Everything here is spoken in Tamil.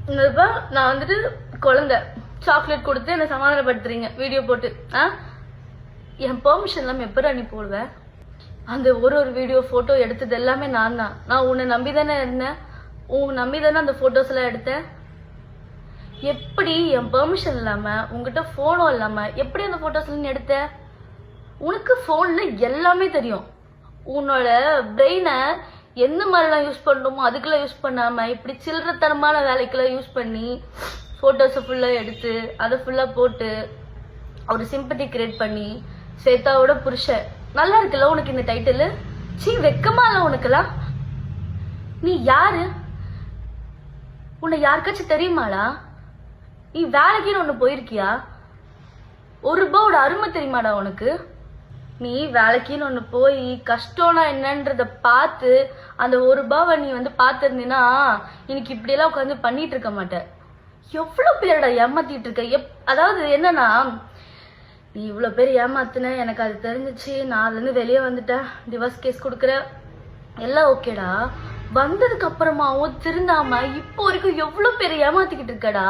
நான் வந்துட்டு குழந்தை சாக்லேட் கொடுத்து என்ன சமாதானப்படுத்துறீங்க வீடியோ போட்டு. என் பெர்மிஷன் இல்லாம எப்படா நீ போடுவேன்? அந்த ஒரு வீடியோ போட்டோ எடுத்தது எல்லாமே நான் தான். நான் உன்னை நம்பி தானே இருந்தேன், உன் நம்பி தானே அந்த போட்டோஸ் எல்லாம் எடுத்தேன். எப்படி என் பெர்மிஷன் இல்லாம உங்ககிட்ட போனோ இல்லாம எப்படி அந்த போட்டோஸ் எல்லாம் எடுத்த? உனக்கு போன்ல எல்லாமே தெரியும். உன்னோட பிரெயினை எந்த மாதிரிலாம் யூஸ் பண்ணணுமோ அதுக்கெல்லாம் யூஸ் பண்ணாம இப்படி சில்லறத்தனமான வேலைக்கெல்லாம் யூஸ் பண்ணி போட்டோஸை ஃபுல்லா எடுத்து அதை ஃபுல்லா போட்டு ஒரு சிம்பத்தி கிரியேட் பண்ணி ஸ்வேதாவோட புருஷன். நல்லா இருக்குல்ல உனக்கு இந்த டைட்டில்? சீ, வெக்கமா இல்ல உனக்குலாம்? நீ யாரு? உன்னை யாருக்காச்சும் தெரியுமாடா? நீ வேலைக்குன்னு ஒண்ணு போயிருக்கியா? ₹1 அருமை தெரியுமாடா உனக்கு? நீ வேலைக்குன்னு ஒண்ணு போய் கஷ்டம்னா என்னன்றத பார்த்து அந்த ₹1 நீ பார்த்திருந்தீன்னா இன்னைக்கு இப்படி எல்லாம் உட்காந்து பண்ணிட்டு இருக்க மாட்டேன். எவ்வளவு பேரடா ஏமாத்திட்டு இருக்க. அதாவது என்னன்னா, நீ இவ்வளவு பேர் ஏமாத்துன, எனக்கு அது தெரிஞ்சிச்சு, நான் அதுல இருந்து வெளியே வந்துட்டேன், டிவோர்ஸ் கேஸ் கொடுக்குற எல்லாம் ஓகேடா. வந்ததுக்கு அப்புறமாவும் திருந்தாம இப்போ வரைக்கும் எவ்வளவு பேர் ஏமாத்திக்கிட்டு இருக்கடா.